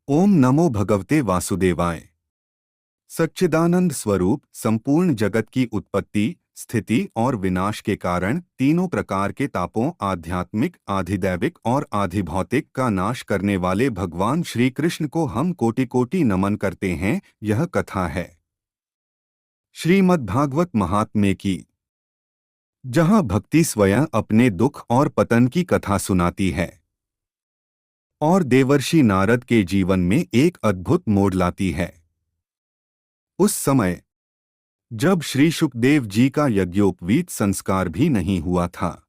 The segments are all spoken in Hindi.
ओम नमो भगवते वासुदेवाय। सच्चिदानंद स्वरूप संपूर्ण जगत की उत्पत्ति, स्थिति और विनाश के कारण तीनों प्रकार के तापों आध्यात्मिक, आधिदैविक और आधिभौतिक का नाश करने वाले भगवान श्री कृष्ण को हम कोटि कोटि नमन करते हैं। यह कथा है श्रीमद्भागवत महात्म्य की, जहाँ भक्ति स्वयं अपने दुख और पतन की कथा सुनाती है और देवर्षि नारद के जीवन में एक अद्भुत मोड़ लाती है। उस समय जब श्री शुकदेव जी का यज्ञोपवीत संस्कार भी नहीं हुआ था,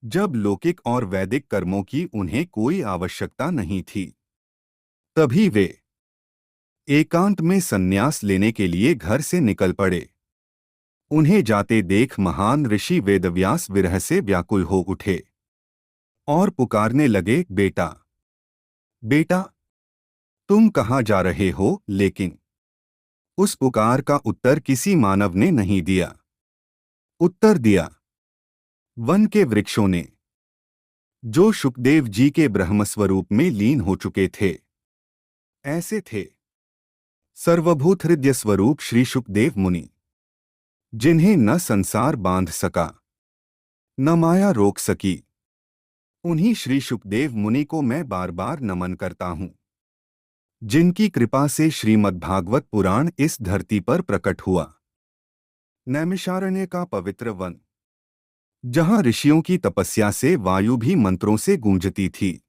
जब लौकिक और वैदिक कर्मों की उन्हें कोई आवश्यकता नहीं थी, तभी वे एकांत में संन्यास लेने के लिए घर से निकल पड़े। उन्हें जाते देख महान ऋषि वेदव्यास विरह से व्याकुल हो उठे और पुकारने लगे, बेटा बेटा, तुम कहाँ जा रहे हो? लेकिन उस पुकार का उत्तर किसी मानव ने नहीं दिया। उत्तर दिया वन के वृक्षों ने, जो शुकदेव जी के ब्रह्मस्वरूप में लीन हो चुके थे। ऐसे थे सर्वभूत हृदय स्वरूप श्री शुकदेव मुनि, जिन्हें न संसार बांध सका न माया रोक सकी। उन्हीं श्री शुकदेव मुनि को मैं बार बार नमन करता हूँ, जिनकी कृपा से श्रीमद्भागवत पुराण इस धरती पर प्रकट हुआ। नैमिषारण्य का पवित्र वन, जहाँ ऋषियों की तपस्या से वायु भी मंत्रों से गूंजती थी,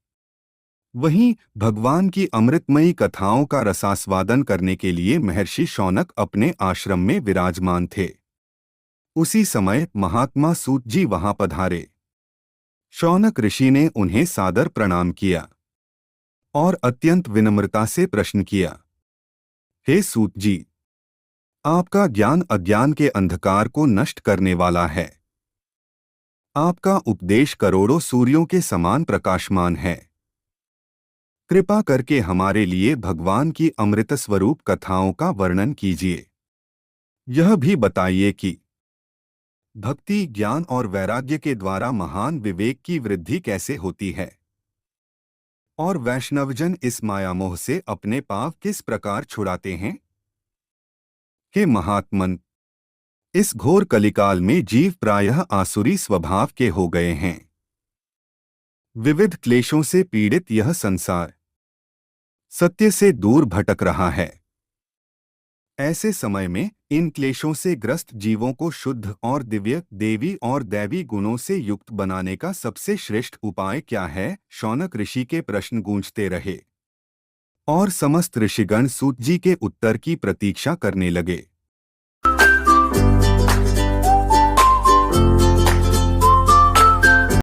वहीं भगवान की अमृतमयी कथाओं का रसास्वादन करने के लिए महर्षि शौनक अपने आश्रम में विराजमान थे। उसी समय महात्मा सूत जी वहां पधारे। शौनक ऋषि ने उन्हें सादर प्रणाम किया और अत्यंत विनम्रता से प्रश्न किया, हे सूत जी, आपका ज्ञान अज्ञान के अंधकार को नष्ट करने वाला है। आपका उपदेश करोड़ों सूर्यों के समान प्रकाशमान है। कृपा करके हमारे लिए भगवान की अमृत स्वरूप कथाओं का वर्णन कीजिए। यह भी बताइए कि भक्ति, ज्ञान और वैराग्य के द्वारा महान विवेक की वृद्धि कैसे होती है और वैष्णवजन इस मायामोह से अपने पाप किस प्रकार छुड़ाते हैं। हे महात्मन, इस घोर कलिकाल में जीव प्रायः आसुरी स्वभाव के हो गए हैं। विविध क्लेशों से पीड़ित यह संसार सत्य से दूर भटक रहा है। ऐसे समय में इन क्लेशों से ग्रस्त जीवों को शुद्ध और दिव्य, देवी और दैवी गुणों से युक्त बनाने का सबसे श्रेष्ठ उपाय क्या है? शौनक ऋषि के प्रश्न गूंजते रहे और समस्त ऋषिगण सूत जी के उत्तर की प्रतीक्षा करने लगे।